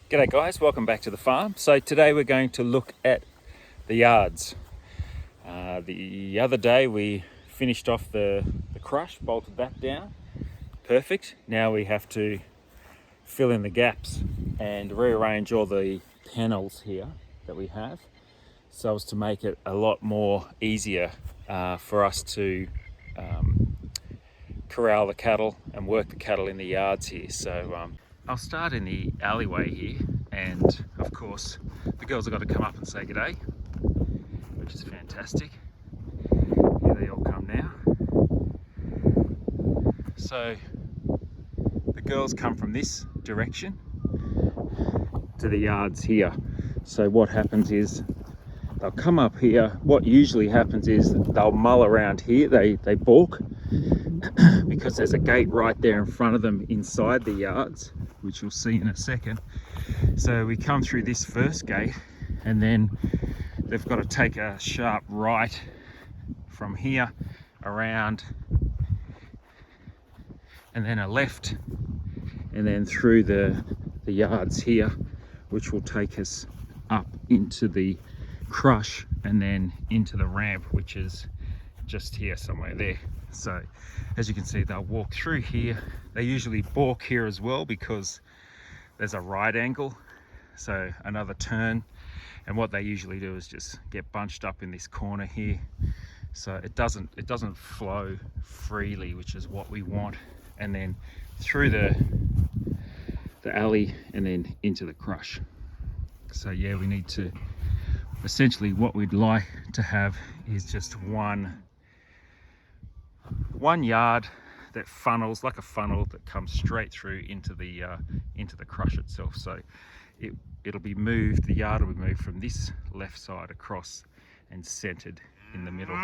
G'day guys, welcome back to the farm. So today we're going to look at the yards. The other day we finished off the crush, bolted that down. Perfect. Now we have to fill in the gaps and rearrange all the panels here that we have so as to make it a lot more easier for us to corral the cattle and work the cattle in the yards here. So I'll start in the alleyway here, and of course the girls have got to come up and say g'day, which is fantastic. Here they all come now. So the girls come from this direction to the yards here. So what happens is they'll come up here. What usually happens is they'll mull around here. They balk because there's a gate right there in front of them inside the yards, which you'll see in a second. So we come through this first gate, and then they've got to take a sharp right from here around, and then a left, and then through the yards here, which will take us up into the crush and then into the ramp, which is just here somewhere there. So as you can see, they'll walk through here. They usually balk here as well because there's a right angle, so another turn, and what they usually do is just get bunched up in this corner here, so it doesn't flow freely, which is what we want, and then through the alley and then into the crush. So yeah, we need to, essentially what we'd like to have is just one yard that funnels like a funnel that comes straight through into the crush itself. So it'll be moved, the yard will be moved from this left side across and centered in the middle.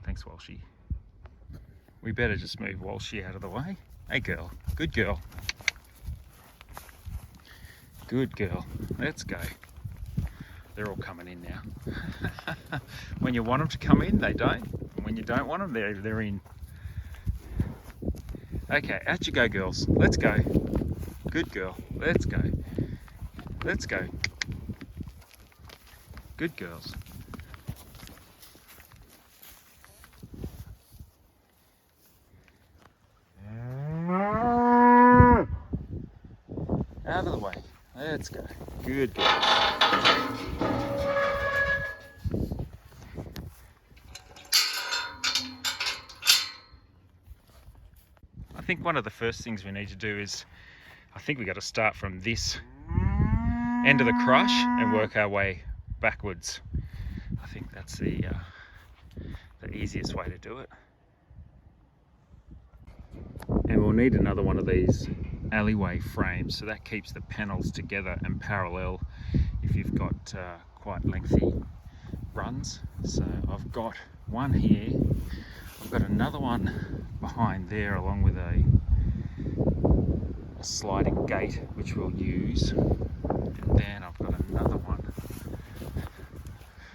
Thanks, Walshy. We better just move Walshy out of the way. Hey girl, good girl. Good girl, let's go. They're all coming in now. When you want them to come in, they don't. And when you don't want them, they're in. Okay, out you go, girls. Let's go. Good girl. Let's go. Let's go. Good girls. Out of the way. Let's go. Good girl. I think one of the first things we need to do is, I think we got to start from this end of the crush and work our way backwards. I think that's the easiest way to do it. And we'll need another one of these alleyway frames, so that keeps the panels together and parallel if you've got quite lengthy runs. So I've got one here, I've got another one behind there along with a sliding gate which we'll use, and then I've got another one.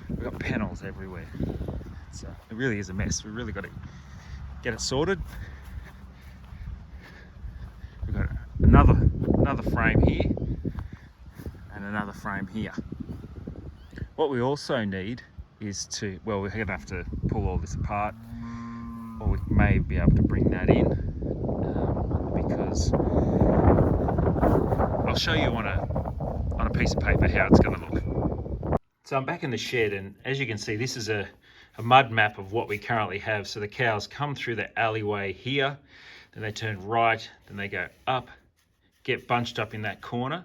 We've got panels everywhere, so it really is a mess. We've really got to get it sorted. We've got another frame here and another frame here. What we also need is to, well, we're going to have to pull all this apart, or we may be able to bring that in, because I'll show you on a piece of paper how it's going to look. So I'm back in the shed, and as you can see, this is a mud map of what we currently have. So the cows come through the alleyway here, then they turn right, then they go up, get bunched up in that corner,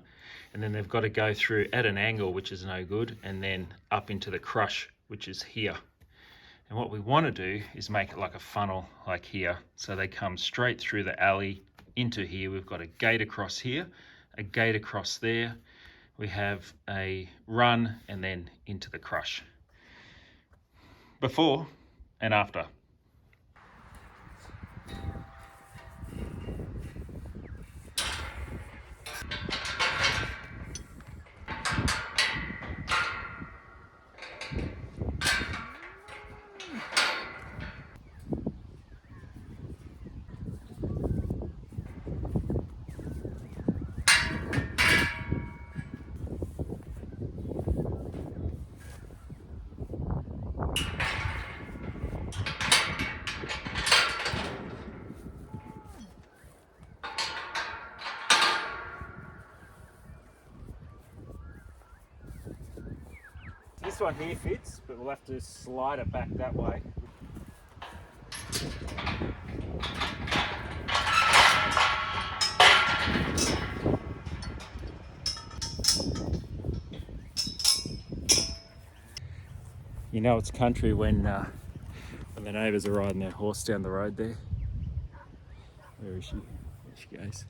and then they've got to go through at an angle, which is no good, and then up into the crush, which is here. And what we want to do is make it like a funnel, like here. So they come straight through the alley into here. We've got a gate across here, a gate across there. We have a run and then into the crush. Before and after. This one here fits, but we'll have to slide it back that way. You know it's country when the neighbours are riding their horse down the road there. Where is she? There she goes.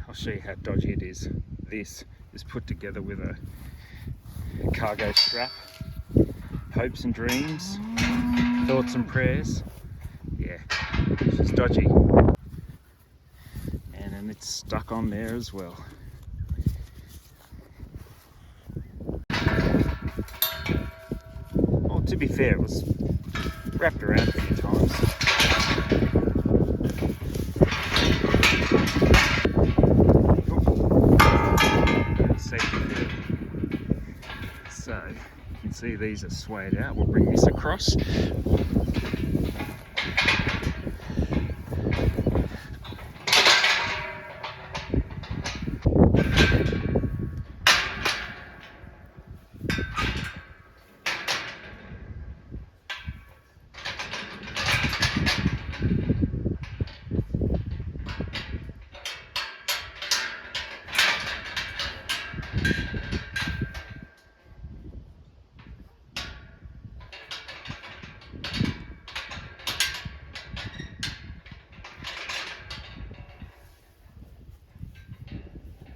I'll show you how dodgy it is. This is put together with a cargo strap. Hopes and dreams, thoughts and prayers. Yeah, she's dodgy. And then it's stuck on there as well. Well, to be fair, it was wrapped around a few times. So you can see these are swayed out. We'll bring this across.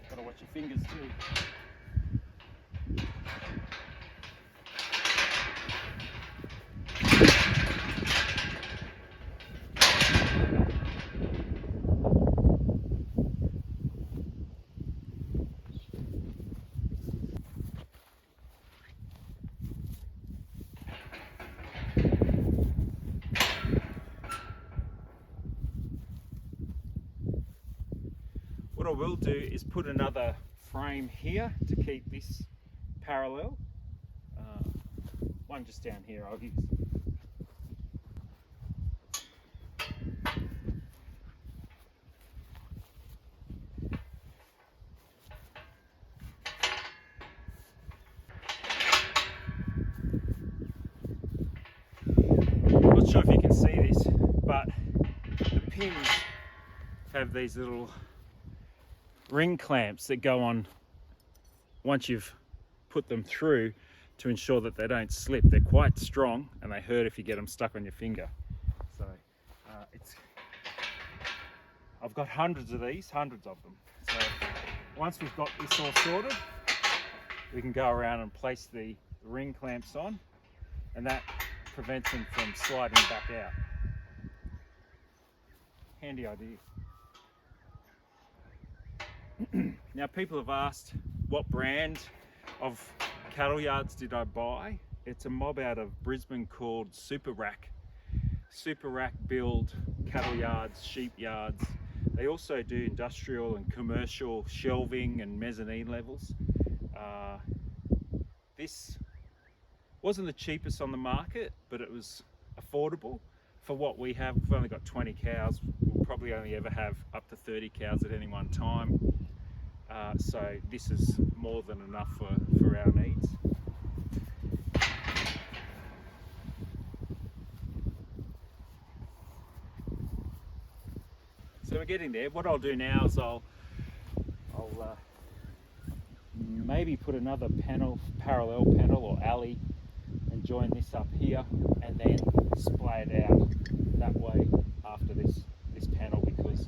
Gotta watch your fingers too. What I will do is put another frame here to keep this parallel. One just down here I'll use. I'm not sure if you can see this, but the pins have these little ring clamps that go on once you've put them through to ensure that they don't slip. They're quite strong and they hurt if you get them stuck on your finger. So I've got hundreds of these, hundreds of them. So once we've got this all sorted, we can go around and place the ring clamps on, and that prevents them from sliding back out. Handy idea. Now people have asked what brand of cattle yards did I buy. It's a mob out of Brisbane called Super Rack. Super Rack build cattle yards, sheep yards. They also do industrial and commercial shelving and mezzanine levels. This wasn't the cheapest on the market, but it was affordable for what we have. We've only got 20 cows. We'll probably only ever have up to 30 cows at any one time. So this is more than enough for our needs. So we're getting there. What I'll do now is I'll maybe put another panel, parallel panel or alley, and join this up here, and then splay it out that way after this panel, because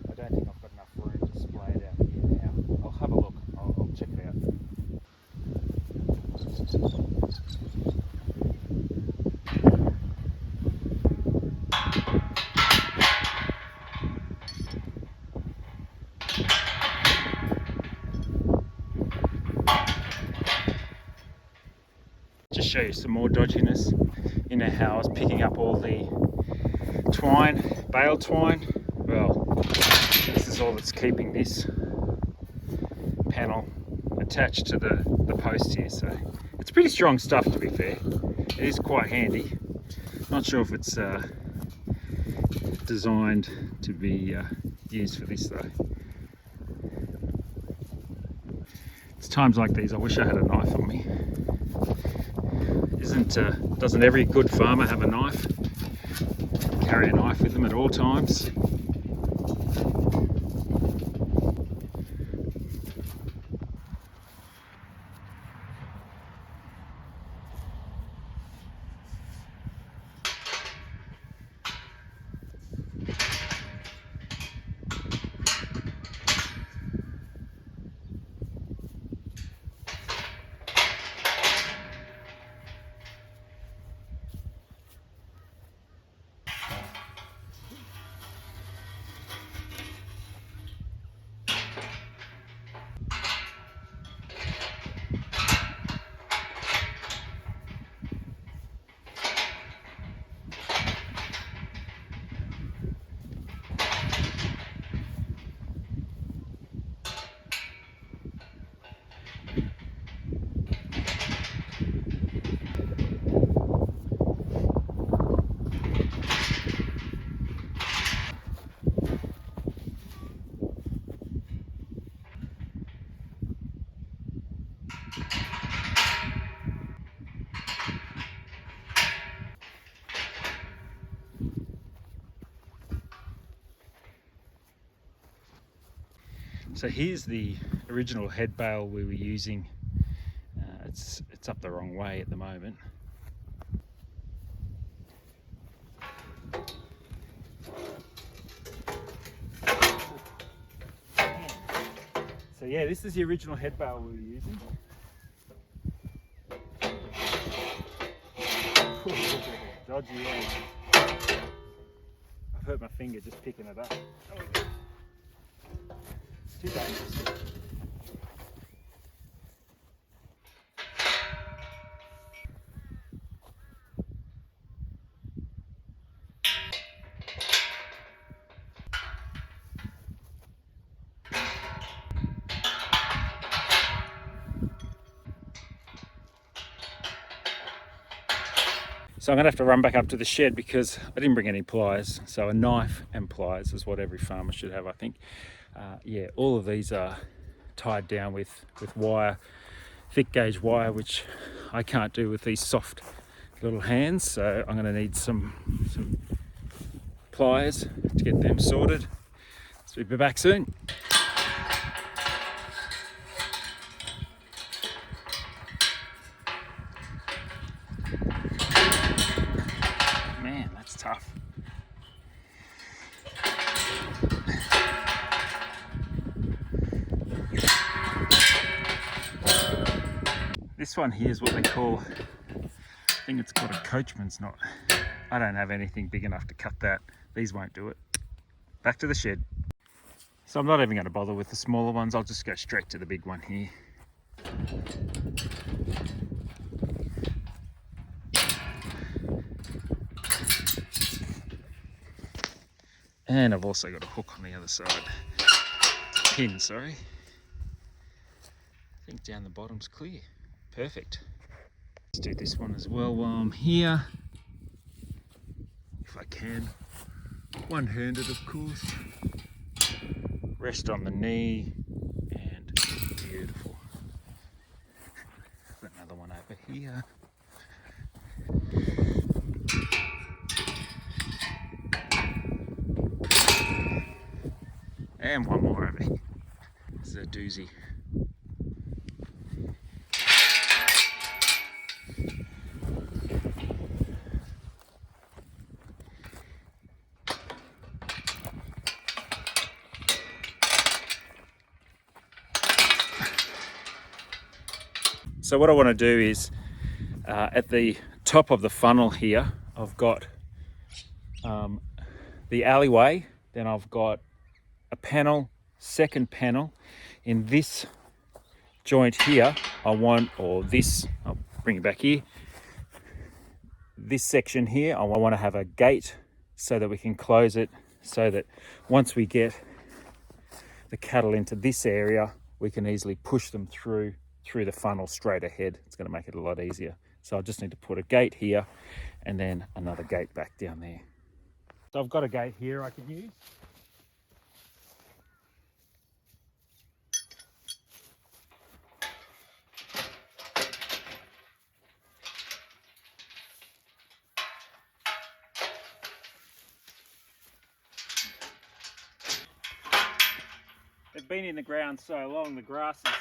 I don't think I've got enough room to splay it out here now. I'll have a look. I'll check it out. Just show you some more dodginess. You know how I was picking up all the twine, bale twine? Well, this is all that's keeping this panel attached to the post here, so it's pretty strong stuff, to be fair. It is quite handy. Not sure if it's designed to be used for this though. It's times like these I wish I had a knife on me. Doesn't every good farmer have a knife? Carry a knife with them at all times. So here's the original head bale we were using. It's up the wrong way at the moment. So yeah, this is the original head bale we were using. Dodgy, yeah. I've hurt my finger just picking it up. It's too dangerous. So I'm going to have to run back up to the shed because I didn't bring any pliers. So a knife and pliers is what every farmer should have, I think. Yeah, all of these are tied down with wire, thick gauge wire, which I can't do with these soft little hands. So I'm going to need some pliers to get them sorted. So we'll be back soon. Man, that's tough. This one here is what they call, I think it's called a coachman's knot. I don't have anything big enough to cut that. These won't do it. Back to the shed. So I'm not even going to bother with the smaller ones. I'll just go straight to the big one here. And I've also got a hook on the other side. Pin, sorry. I think down the bottom's clear. Perfect. Let's do this one as well while I'm here. If I can. One-handed, of course. Rest on the knee. And beautiful. Got another one over here. And one more over here. This is a doozy. So what I want to do is at the top of the funnel here, I've got the alleyway, then I've got a panel, second panel. In this joint here, I'll bring it back here. This section here, I want to have a gate so that we can close it, so that once we get the cattle into this area, we can easily push them through the funnel straight ahead. It's going to make it a lot easier. So I just need to put a gate here and then another gate back down there. So I've got a gate here I can use. They've been in the ground so long, the grass has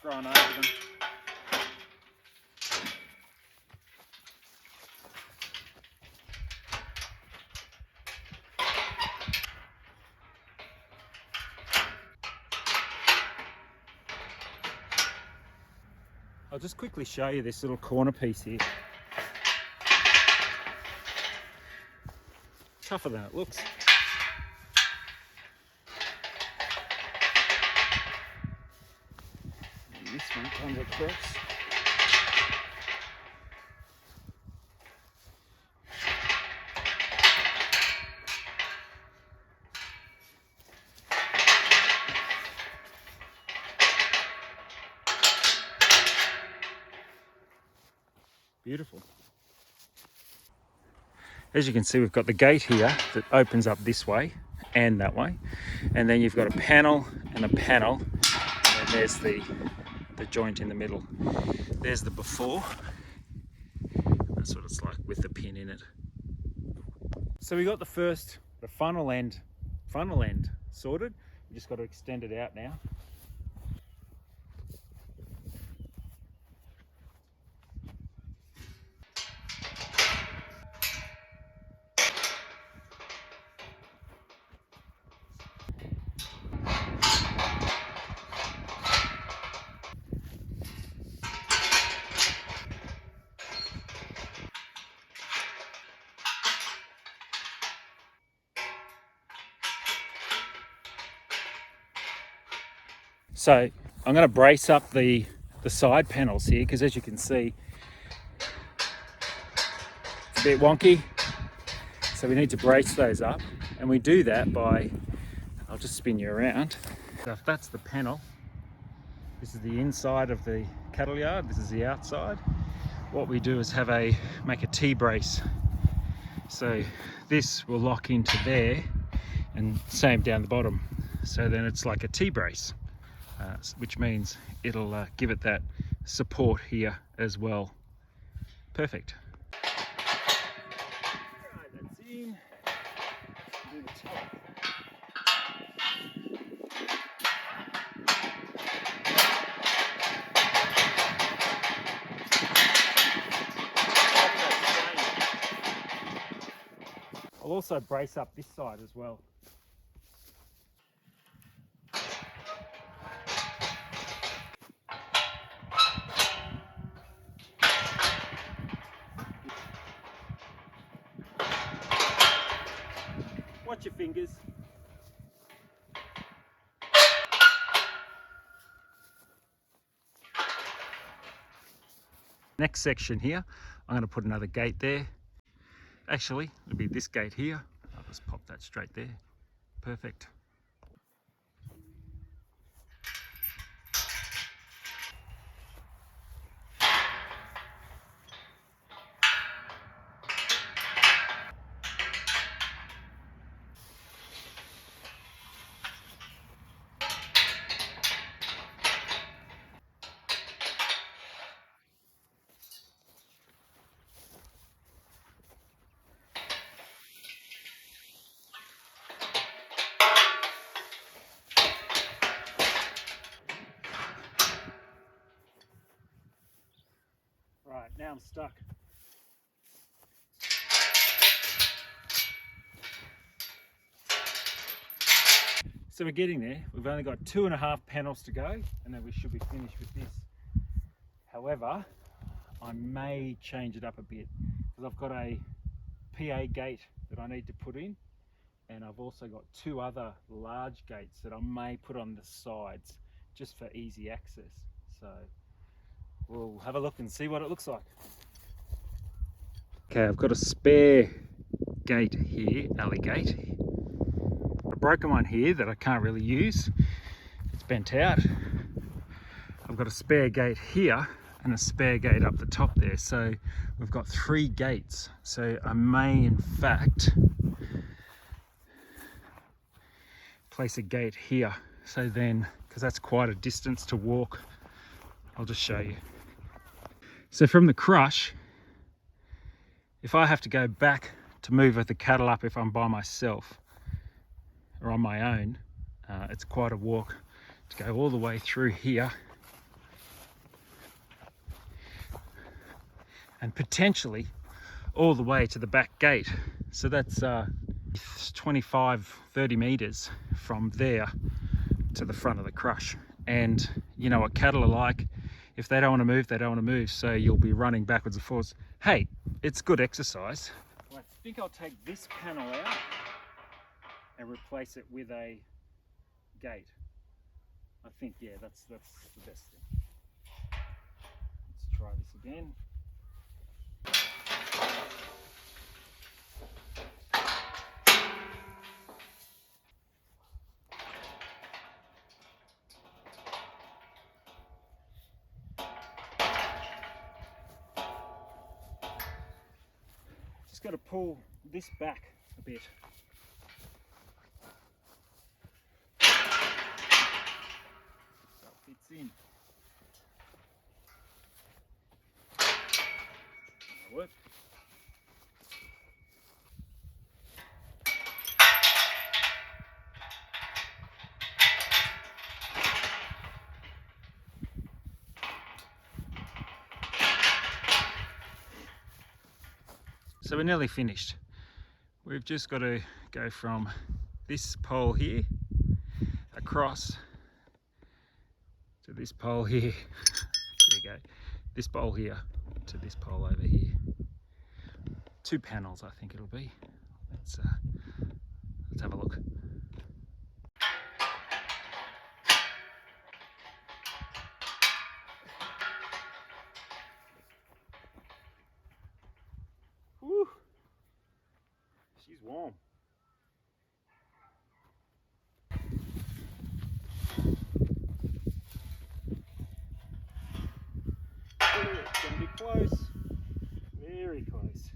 grown over them. I'll just quickly show you this little corner piece here. Tougher than it looks. And this one comes across. Beautiful. As you can see, we've got the gate here that opens up this way and that way, and then you've got a panel and a panel, and there's the joint in the middle. There's the before. That's what it's like with the pin in it. So we got the funnel end sorted. We just got to extend it out now. So I'm going to brace up the side panels here, because as you can see, it's a bit wonky. So we need to brace those up, and we do that by, I'll just spin you around. So if that's the panel, this is the inside of the cattle yard, this is the outside. What we do is make a T-brace. So this will lock into there, and same down the bottom. So then it's like a T-brace. Which means it'll give it that support here as well. Perfect. Right, that's in. Do the top. I'll also brace up this side as well. Watch your fingers. Next section here, I'm going to put another gate there. Actually, it'll be this gate here. I'll just pop that straight there. Perfect. Right, now I'm stuck. So we're getting there. We've only got 2.5 panels to go, and then we should be finished with this. However, I may change it up a bit, because I've got a PA gate that I need to put in, and I've also got 2 other large gates that I may put on the sides just for easy access. So we'll have a look and see what it looks like. Okay, I've got a spare gate here, alley gate. A broken one here that I can't really use, it's bent out. I've got a spare gate here and a spare gate up the top there, so we've got 3 gates. So I may in fact place a gate here, so then, because that's quite a distance to walk, I'll just show you. So from the crush, if I have to go back to move the cattle up, if I'm by myself or on my own, it's quite a walk to go all the way through here and potentially all the way to the back gate. So that's 25-30 meters from there to the front of the crush. And you know what cattle are like, if they don't want to move, they don't want to move, so you'll be running backwards and forwards. Hey, it's good exercise. Well, I think I'll take this panel out and replace it with a gate. I think, yeah, that's the best thing. Let's try this again. Just got to pull this back a bit. So it fits in. That'll work. So we're nearly finished. We've just got to go from this pole here across to this pole here. There you go. This pole here to this pole over here. 2 panels, I think it'll be. Let's have a look. Woo! She's warm. It's gonna be close. Very close.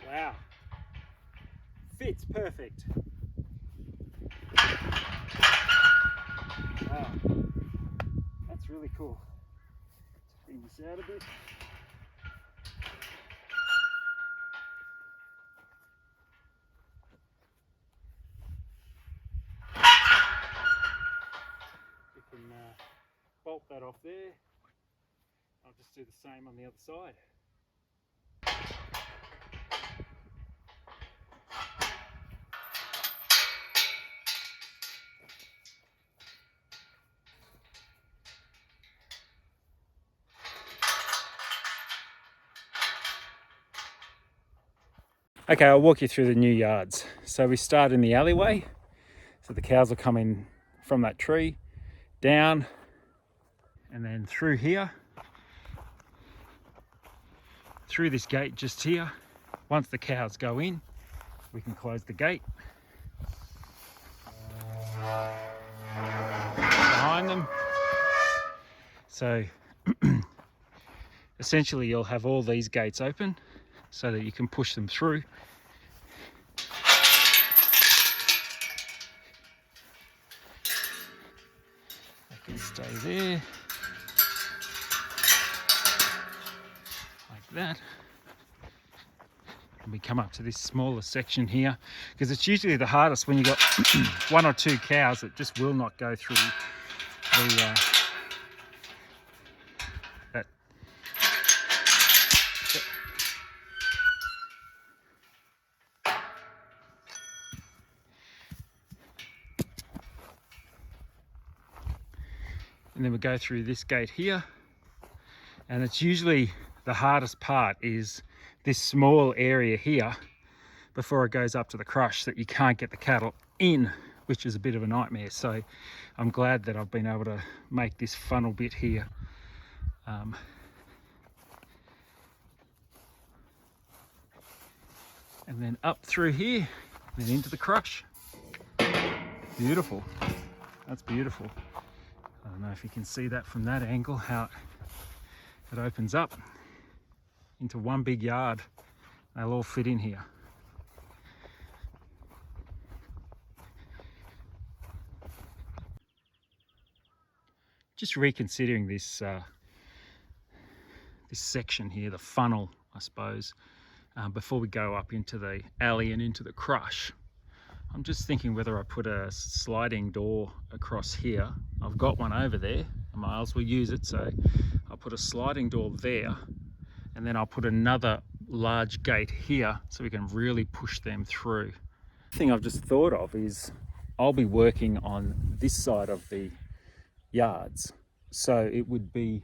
Wow. Fits perfect. Wow. That's really cool. Let's bring this out a bit. We can bolt that off there. I'll just do the same on the other side. Okay, I'll walk you through the new yards. So we start in the alleyway. So the cows will come in from that tree, down, and then through here, through this gate just here. Once the cows go in, we can close the gate behind them. So essentially you'll have all these gates open so that you can push them through. They can stay there, like that. And we come up to this smaller section here, because it's usually the hardest when you've got 1 or 2 cows that just will not go through the that. And then we go through this gate here, and it's usually the hardest part is this small area here before it goes up to the crush, that you can't get the cattle in which is a bit of a nightmare. So I'm glad that I've been able to make this funnel bit here. And then up through here, and then into the crush. Beautiful. That's beautiful. I don't know if you can see that from that angle, how it opens up into one big yard. They'll all fit in here. Just reconsidering this this section here, the funnel, I suppose, before we go up into the alley and into the crush. I'm just thinking whether I put a sliding door across here. I've got one over there, I might as well use it, so I'll put a sliding door there, and then I'll put another large gate here so we can really push them through. The thing I've just thought of is I'll be working on this side of the yards, so it would be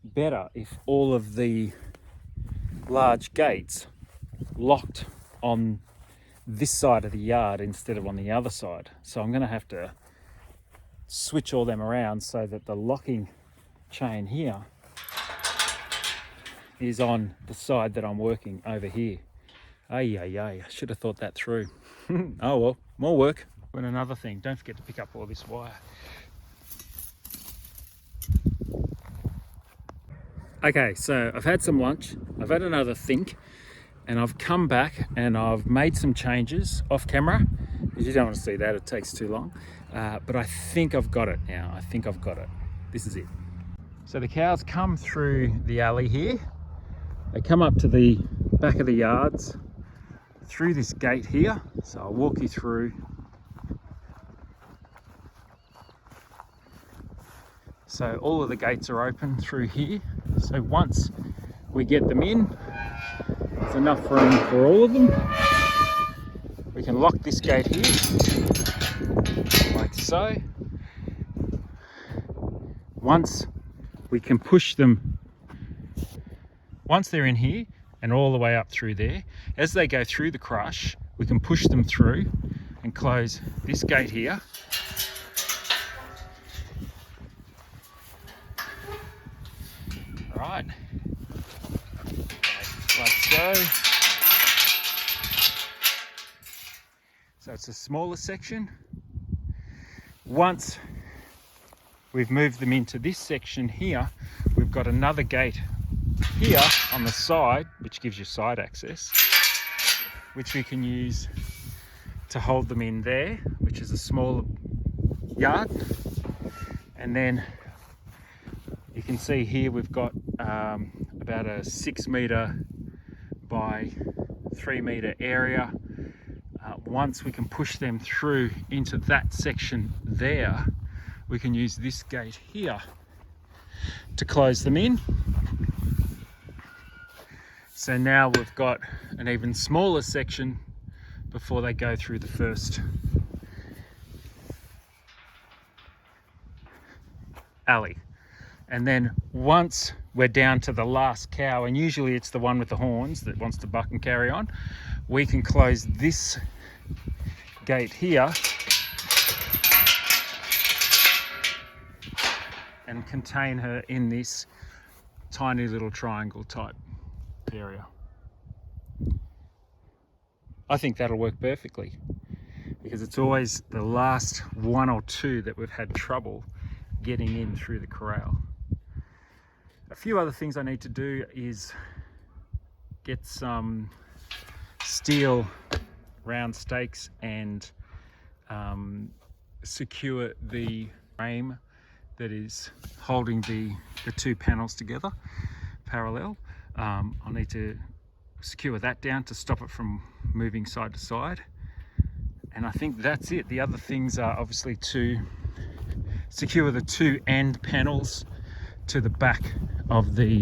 better if all of the large gates locked on this side of the yard instead of on the other side. So I'm going to have to switch all them around so that the locking chain here is on the side that I'm working over here. Ay, I should have thought that through. Oh well, more work. And another thing, don't forget to pick up all this wire. Okay, so I've had some lunch, I've had another think, and I've come back and I've made some changes off camera, because you don't want to see that, it takes too long. But I think I've got it now. I think I've got it. This is it. So the cows come through the alley here. They come up to the back of the yards through this gate here. So I'll walk you through. So all of the gates are open through here. So once we get them in, there's enough room for all of them. We can lock this gate here, like so. Once we can push them, once they're in here and all the way up through there, as they go through the crush, we can push them through and close this gate here. Right, like so. So it's a smaller section. Once we've moved them into this section here, we've got another gate here on the side, which gives you side access, which we can use to hold them in there, which is a smaller yard. And then you can see here we've got about a 6 metre by 3 metre area. Once we can push them through into that section there, we can use this gate here to close them in. So now we've got an even smaller section before they go through the first alley. And then once we're down to the last cow, and usually it's the one with the horns that wants to buck and carry on, we can close this gate here and contain her in this tiny little triangle type area. I think that'll work perfectly, because it's always the last one or two that we've had trouble getting in through the corral. A few other things I need to do is get some steel round stakes and secure the frame that is holding the two panels together parallel. I'll need to secure that down to stop it from moving side to side, and I think that's it. The other things are obviously to secure the two end panels to the back of the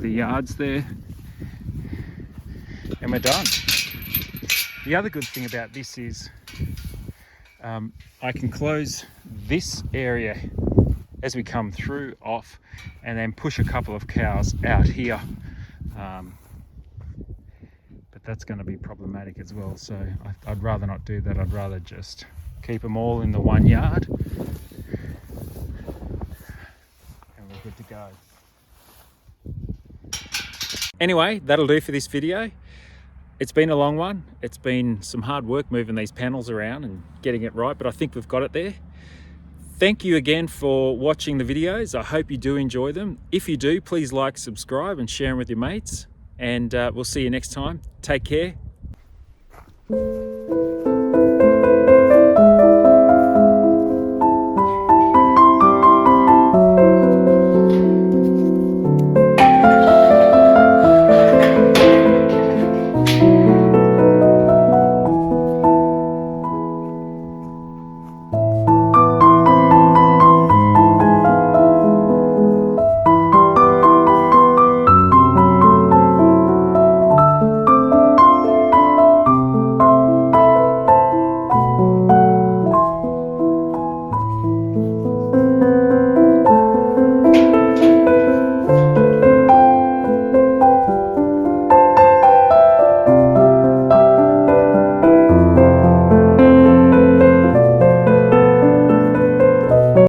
yards there, and we're done. The other good thing about this is I can close this area as we come through off, and then push a couple of cows out here. But that's going to be problematic as well. So I'd rather not do that. I'd rather just keep them all in the 1 yard and we're good to go. Anyway, that'll do for this video. It's been a long one. It's been some hard work moving these panels around and getting it right, but I think we've got it there. Thank you again for watching the videos. I hope you do enjoy them. If you do, please like, subscribe and share them with your mates. And we'll see you next time. Take care.